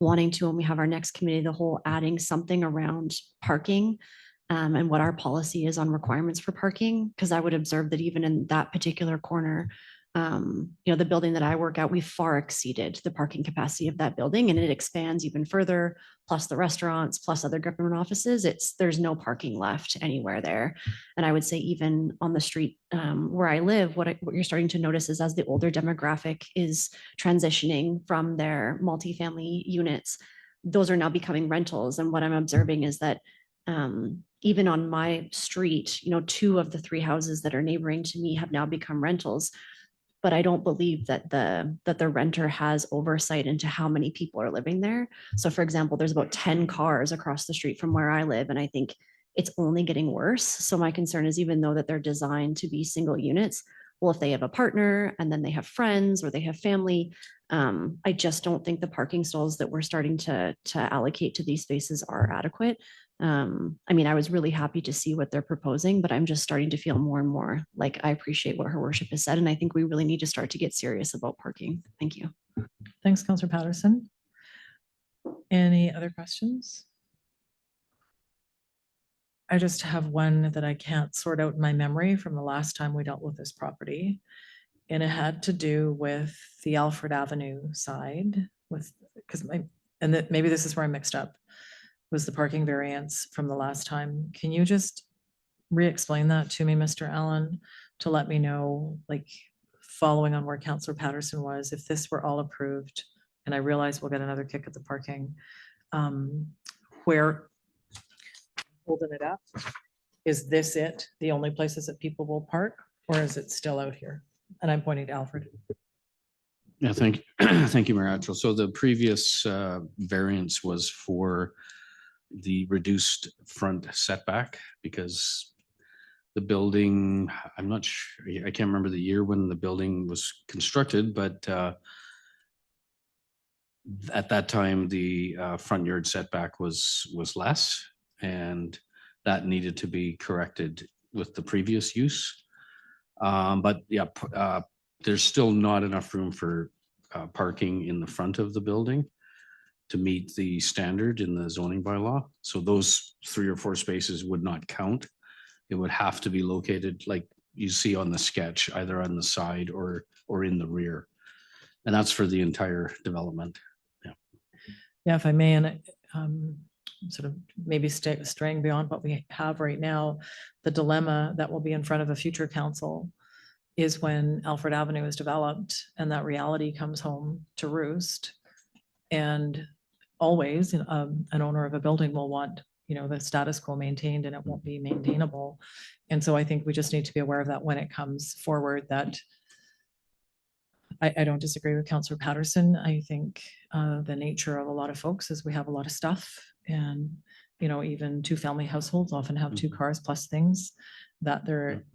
wanting to, when we have our next committee, the whole adding something around parking and what our policy is on requirements for parking, because I would observe that even in that particular corner, the building that I work at, we far exceeded the parking capacity of that building, and it expands even further, plus the restaurants, plus other government offices. There's no parking left anywhere there. And I would say even on the street where I live, what you're starting to notice is as the older demographic is transitioning from their multifamily units, those are now becoming rentals. And what I'm observing is that even on my street, 2 of the 3 houses that are neighboring to me have now become rentals. But I don't believe that the renter has oversight into how many people are living there. So for example, there's about 10 cars across the street from where I live, and I think it's only getting worse. So my concern is, even though that they're designed to be single units, well, if they have a partner and then they have friends or they have family, I just don't think the parking stalls that we're starting to allocate to these spaces are adequate. I was really happy to see what they're proposing, but I'm just starting to feel more and more like I appreciate what Her Worship has said. And I think we really need to start to get serious about parking. Thank you. Thanks, Councillor Patterson. Any other questions? I just have one that I can't sort out in my memory from the last time we dealt with this property. And it had to do with the Alfred Avenue side maybe this is where I'm mixed up, was the parking variance from the last time. Can you just re-explain that to me, Mr. Allen, to let me know, like, following on where Councillor Patterson was, if this were all approved, and I realize we'll get another kick at the parking, where, holding it up, is this the only places that people will park, or is it still out here? And I'm pointing to Alfred. Yeah, thank you, Mayor Altro. So the previous variance was for the reduced front setback, because the building, I'm not sure, I can't remember the year when the building was constructed, but at that time, the front yard setback was less, and that needed to be corrected with the previous use. But yeah, there's still not enough room for parking in the front of the building to meet the standard in the zoning bylaw. So those 3 or 4 spaces would not count. It would have to be located like you see on the sketch, either on the side or in the rear. And that's for the entire development. Yeah, if I may, and sort of maybe straying beyond what we have right now, the dilemma that will be in front of a future council is when Alfred Avenue is developed and that reality comes home to roost. And always, an owner of a building will want, the status quo maintained, and it won't be maintainable. And so I think we just need to be aware of that when it comes forward, that I don't disagree with Councillor Patterson. I think the nature of a lot of folks is we have a lot of stuff, and even 2-family households often have 2 cars plus things that their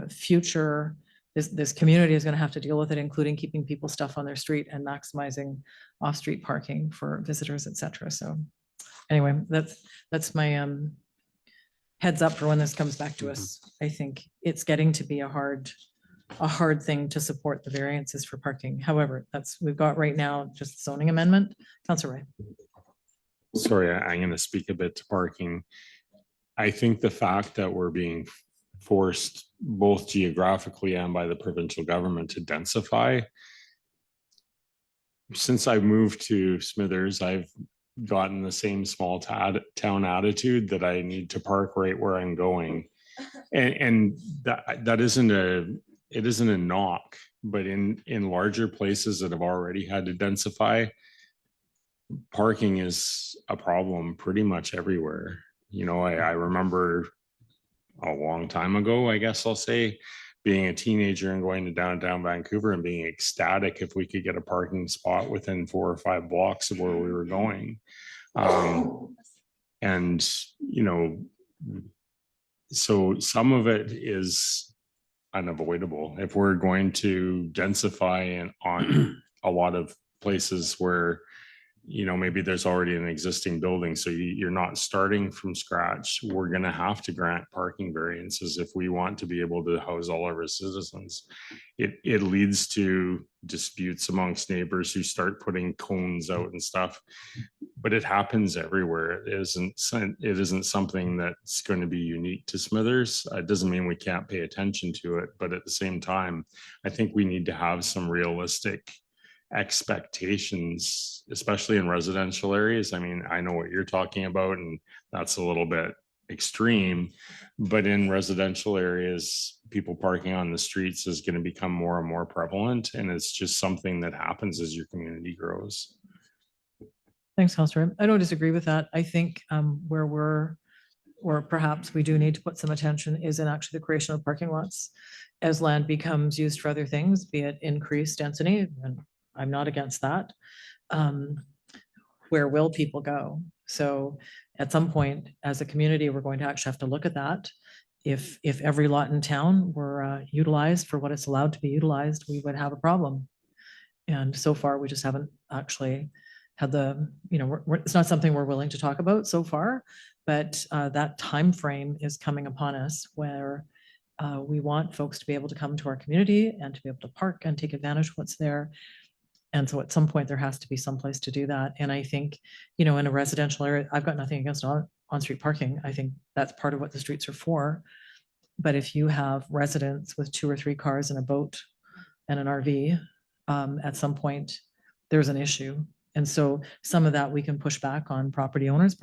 future, this community is going to have to deal with it, including keeping people's stuff on their street and maximizing off-street parking for visitors, etc. So anyway, that's my heads up for when this comes back to us. I think it's getting to be a hard thing to support the variances for parking. However, we've got right now just zoning amendment. Councillor Ray. Sorry, I'm going to speak a bit to parking. I think the fact that we're being forced both geographically and by the provincial government to densify. Since I moved to Smithers, I've gotten the same small town attitude that I need to park right where I'm going. And that isn't a knock, but in larger places that have already had to densify, parking is a problem pretty much everywhere. I remember a long time ago, I guess I'll say, being a teenager and going to downtown Vancouver and being ecstatic if we could get a parking spot within 4 or 5 blocks of where we were going. So some of it is unavoidable. If we're going to densify on a lot of places where maybe there's already an existing building, so you're not starting from scratch, we're going to have to grant parking variances if we want to be able to house all of our citizens. It leads to disputes amongst neighbors who start putting cones out and stuff, but it happens everywhere. It isn't something that's going to be unique to Smithers. It doesn't mean we can't pay attention to it, but at the same time, I think we need to have some realistic expectations, especially in residential areas. I mean, I know what you're talking about, and that's a little bit extreme, but in residential areas, people parking on the streets is going to become more and more prevalent, and it's just something that happens as your community grows. Thanks, Councillor. I don't disagree with that. I think where perhaps we do need to put some attention is in actually the creation of parking lots as land becomes used for other things, be it increased density, and I'm not against that. Where will people go? So at some point, as a community, we're going to actually have to look at that. If every lot in town were utilized for what it's allowed to be utilized, we would have a problem. And so far, we just haven't actually had it's not something we're willing to talk about so far, but that time frame is coming upon us where we want folks to be able to come to our community and to be able to park and take advantage of what's there. And so at some point there has to be some place to do that. And I think, in a residential area, I've got nothing against on-street parking. I think that's part of what the streets are for. But if you have residents with 2 or 3 cars and a boat and an RV, at some point there's an issue. And so some of that we can push back on private property owners,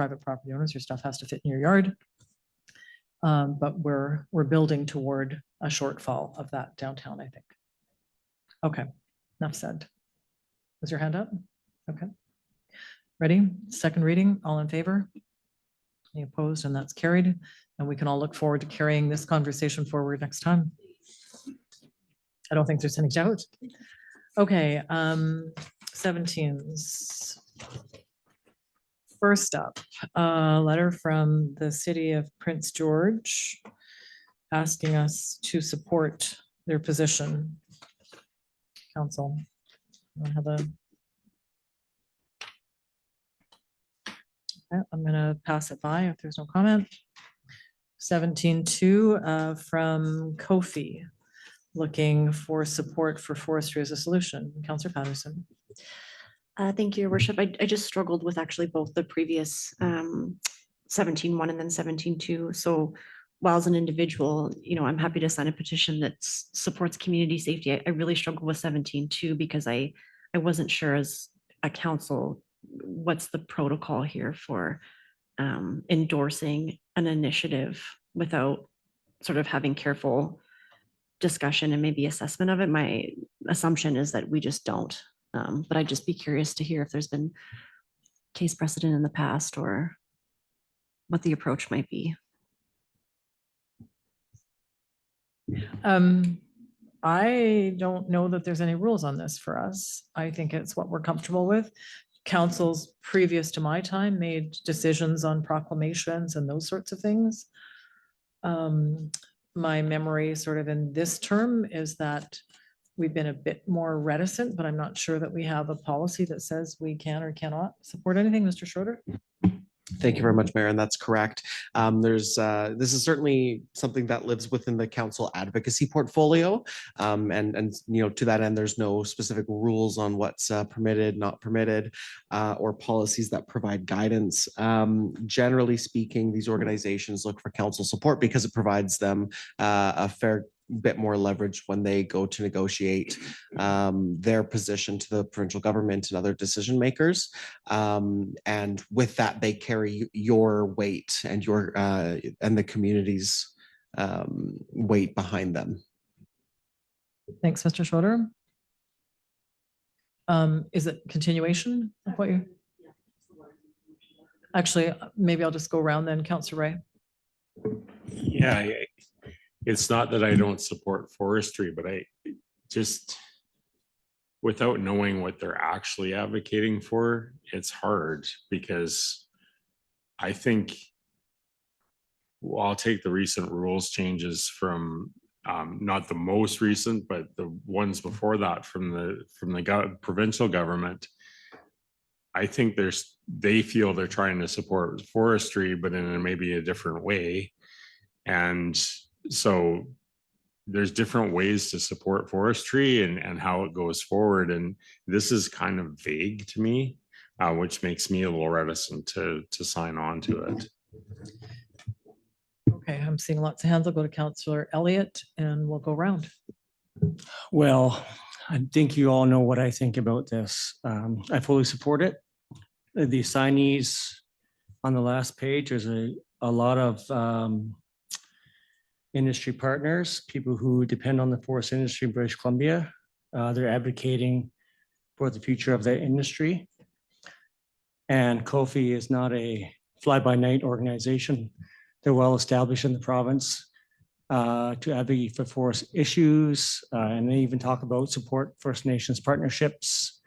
your stuff has to fit in your yard. But we're building toward a shortfall of that downtown, I think. Okay, enough said. Was your hand up? Okay. Ready? Second reading, all in favor? Any opposed? And that's carried. And we can all look forward to carrying this conversation forward next time. I don't think there's any doubt. Okay, 17s. First up, a letter from the city of Prince George asking us to support their position. Council. Okay, I'm going to pass it by if there's no comment. 17.2 from Kofi, looking for support for forestry as a solution. Councillor Patterson. Thank you, Your Worship. I just struggled with actually both the previous 17.1 and then 17.2. So while as an individual, I'm happy to sign a petition that supports community safety. I really struggle with 17.2 because I wasn't sure as a council, what's the protocol here for endorsing an initiative without sort of having careful discussion and maybe assessment of it. My assumption is that we just don't. But I'd just be curious to hear if there's been case precedent in the past or what the approach might be. I don't know that there's any rules on this for us. I think it's what we're comfortable with. Councils previous to my time made decisions on proclamations and those sorts of things. My memory sort of in this term is that we've been a bit more reticent, but I'm not sure that we have a policy that says we can or cannot support anything. Mr. Schroeder? Thank you very much, Mayor, and that's correct. This is certainly something that lives within the council advocacy portfolio. And to that end, there's no specific rules on what's permitted, not permitted, or policies that provide guidance. Generally speaking, these organizations look for council support because it provides them a fair bit more leverage when they go to negotiate their position to the provincial government and other decision makers. And with that, they carry your weight and the community's weight behind them. Thanks, Mr. Schroeder. Is it continuation of what you? Actually, maybe I'll just go around then. Councillor Ray. Yeah, it's not that I don't support forestry, but I just, without knowing what they're actually advocating for, it's hard because I think, well, I'll take the recent rules changes from not the most recent, but the ones before that from the provincial government. I think they feel they're trying to support forestry, but in maybe a different way. And so there's different ways to support forestry and how it goes forward. And this is kind of vague to me, which makes me a little reticent to sign on to it. Okay, I'm seeing lots of hands. I'll go to Councillor Elliott and we'll go around. Well, I think you all know what I think about this. I fully support it. The assignees on the last page, there's a lot of industry partners, people who depend on the forest industry in British Columbia. They're advocating for the future of the industry. And Kofi is not a fly-by-night organization. They're well established in the province to advocate for forest issues. And they even talk about support First Nations partnerships,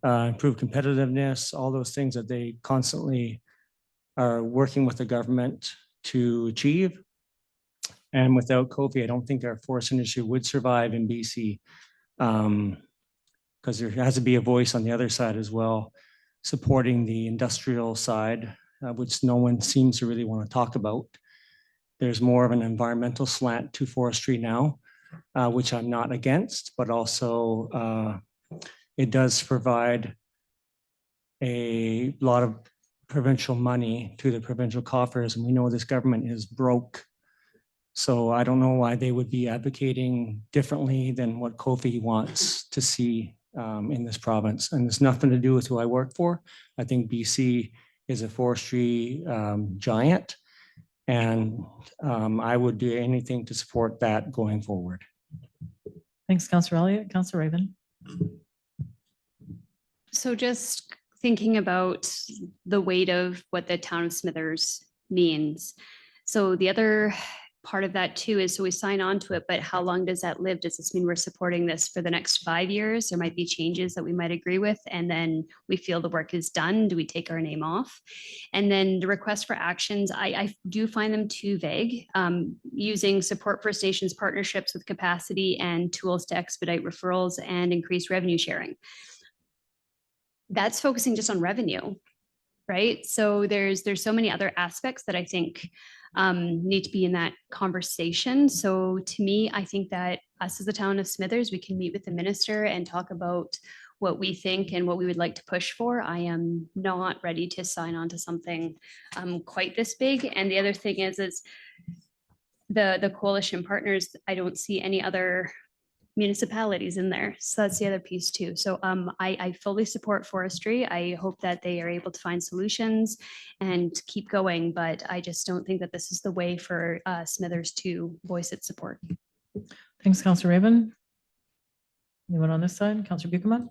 improve competitiveness, all those things that they constantly are working with the government to achieve. And without Kofi, I don't think our forest industry would survive in BC because there has to be a voice on the other side as well, supporting the industrial side, which no one seems to really want to talk about. There's more of an environmental slant to forestry now, which I'm not against, but also it does provide a lot of provincial money to the provincial coffers, and we know this government is broke. So I don't know why they would be advocating differently than what Kofi wants to see in this province. And it's nothing to do with who I work for. I think BC is a forestry giant, and I would do anything to support that going forward. Thanks, Councillor Elliott. Councillor Raven. So just thinking about the weight of what the town of Smithers means. So the other part of that too is, so we sign on to it, but how long does that live? Does this mean we're supporting this for the next 5 years? There might be changes that we might agree with, and then we feel the work is done. Do we take our name off? And then the request for actions, I do find them too vague. Using support First Nations partnerships with capacity and tools to expedite referrals and increase revenue sharing. That's focusing just on revenue, right? So there's so many other aspects that I think need to be in that conversation. So to me, I think that us as the town of Smithers, we can meet with the minister and talk about what we think and what we would like to push for. I am not ready to sign on to something quite this big. And the other thing is the coalition partners, I don't see any other municipalities in there. So that's the other piece too. So I fully support forestry. I hope that they are able to find solutions and keep going, but I just don't think that this is the way for Smithers to voice its support. Thanks, Councillor Raven. Anyone on this side? Councillor Buchanan?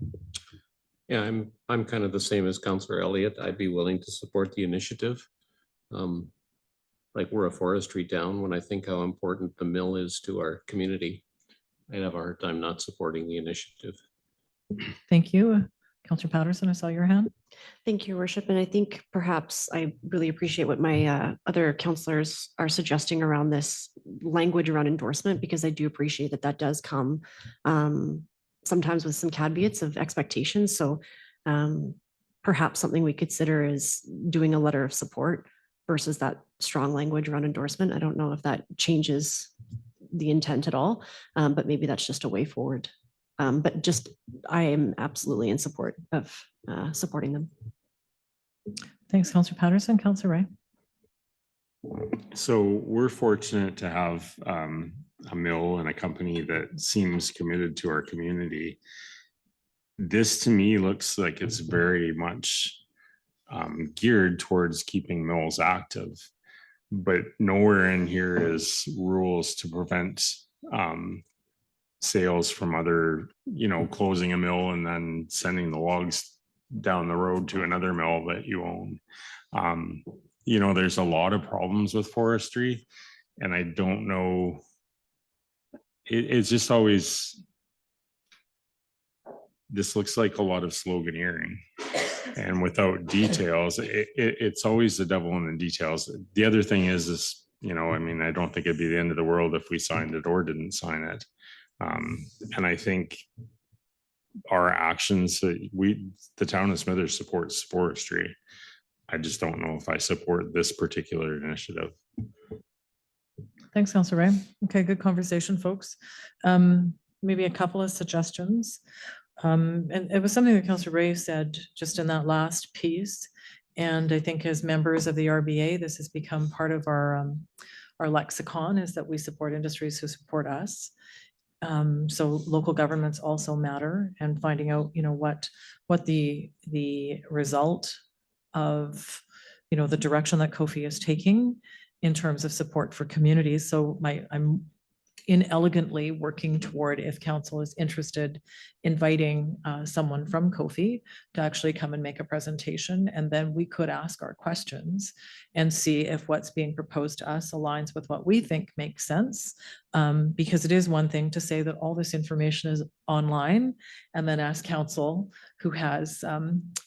Yeah, I'm kind of the same as Councillor Elliott. I'd be willing to support the initiative. Like we're a forestry town. When I think how important the mill is to our community, I'd have a hard time not supporting the initiative. Thank you. Councillor Patterson, I saw your hand. Thank you, Worship. And I think perhaps I really appreciate what my other councillors are suggesting around this language around endorsement, because I do appreciate that that does come sometimes with some caveats of expectations. So perhaps something we consider is doing a letter of support versus that strong language around endorsement. I don't know if that changes the intent at all, but maybe that's just a way forward. But just, I am absolutely in support of supporting them. Thanks, Councillor Patterson. Councillor Ray. So we're fortunate to have a mill and a company that seems committed to our community. This to me looks like it's very much geared towards keeping mills active, but nowhere in here is rules to prevent sales from other, closing a mill and then sending the logs down the road to another mill that you own. There's a lot of problems with forestry, and I don't know. It's just always, this looks like a lot of sloganeering, and without details, it's always the devil in the details. The other thing is, I don't think it'd be the end of the world if we signed it or didn't sign it. And I think our actions, the town of Smithers supports forestry. I just don't know if I support this particular initiative. Thanks, Councillor Ray. Okay, good conversation, folks. Maybe a couple of suggestions. And it was something that Councillor Ray said just in that last piece. And I think as members of the RBA, this has become part of our lexicon, is that we support industries who support us. So local governments also matter, and finding out, what the result of, the direction that Kofi is taking in terms of support for communities. So I'm inelegantly working toward, if council is interested, inviting someone from Kofi to actually come and make a presentation, and then we could ask our questions and see if what's being proposed to us aligns with what we think makes sense. Because it is one thing to say that all this information is online, and then ask council, who has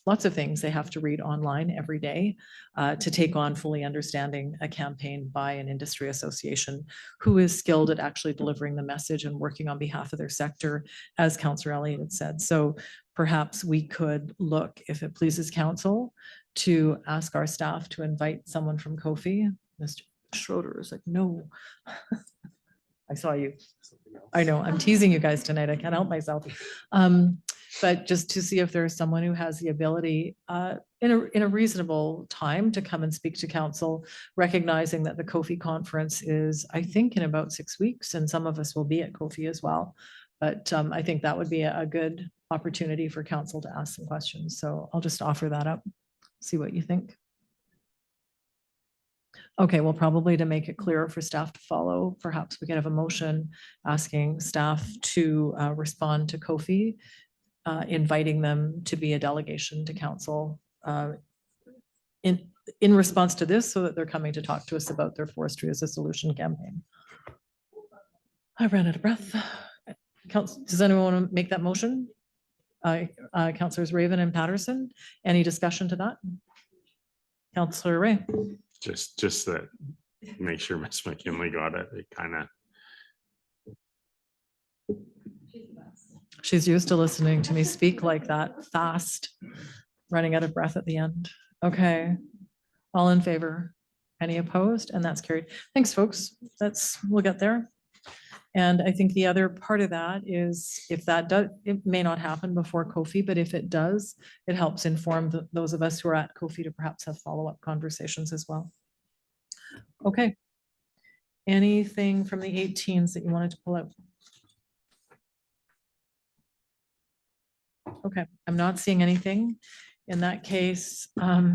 lots of things they have to read online every day, to take on fully understanding a campaign by an industry association who is skilled at actually delivering the message and working on behalf of their sector, as Councillor Elliott had said. So perhaps we could look, if it pleases council, to ask our staff to invite someone from Kofi. Mr. Schroeder is like, no. I saw you. I know, I'm teasing you guys tonight. I can't help myself. But just to see if there's someone who has the ability in a reasonable time to come and speak to council, recognizing that the Kofi conference is, I think, in about 6 weeks, and some of us will be at Kofi as well. But I think that would be a good opportunity for council to ask some questions. So I'll just offer that up, see what you think. Okay, well, probably to make it clearer for staff to follow, perhaps we could have a motion asking staff to respond to Kofi, inviting them to be a delegation to council in response to this, so that they're coming to talk to us about their Forestry as a Solution campaign. I ran out of breath. Does anyone want to make that motion? Councillors Raven and Patterson, any discussion to that? Councillor Ray. Just that, make sure Ms. McKinley got it. It kind of. She's used to listening to me speak like that, fast, running out of breath at the end. Okay, all in favor? Any opposed? And that's carried. Thanks, folks. We'll get there. And I think the other part of that is if that does, it may not happen before Kofi, but if it does, it helps inform those of us who are at Kofi to perhaps have follow-up conversations as well. Okay. Anything from the 18s that you wanted to pull out? Okay, I'm not seeing anything. In that case, I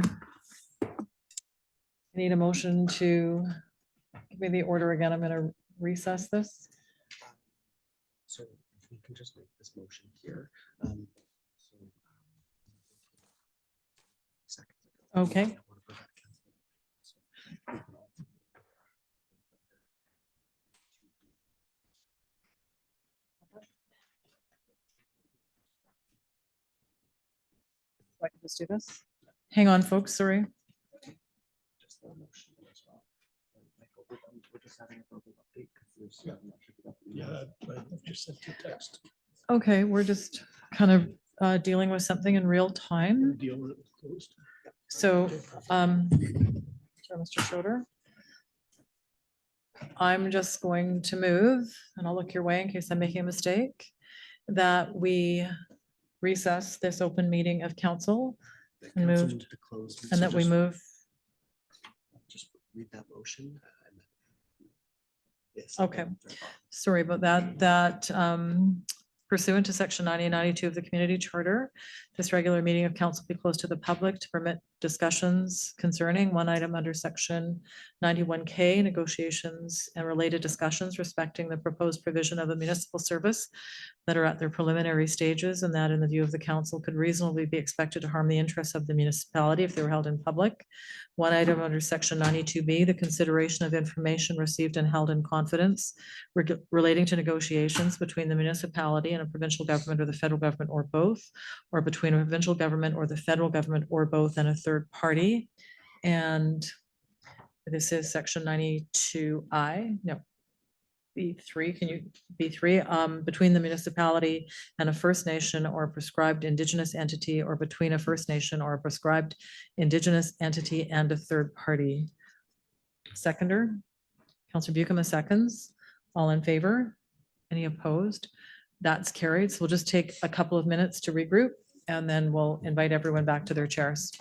need a motion to give me the order again. I'm going to recess this. So if we can just make this motion here. Okay. I can just do this. Hang on, folks, sorry. Yeah, I've just sent you a text. Okay, we're just kind of dealing with something in real time. Deal with it closed. So, sorry, Mr. Schroeder. I'm just going to move, and I'll look your way in case I'm making a mistake, that we recess this open meeting of council and moved, and that we move. Just read that motion. Yes. Okay, sorry about that. Pursuant to section 90 and 92 of the community charter, this regular meeting of council be closed to the public to permit discussions concerning one item under section 91K, negotiations and related discussions respecting the proposed provision of a municipal service that are at their preliminary stages, and that in the view of the council could reasonably be expected to harm the interests of the municipality if they were held in public. One item under section 92B, the consideration of information received and held in confidence relating to negotiations between the municipality and a provincial government or the federal government or both, or between a provincial government or the federal government or both and a third party. And this is section 92I, no, B3, can you, B3, between the municipality and a First Nation or a prescribed Indigenous entity, or between a First Nation or a prescribed Indigenous entity and a third party. Seconder, Councillor Buckham seconds. All in favor? Any opposed? That's carried. So we'll just take a couple of minutes to regroup, and then we'll invite everyone back to their chairs.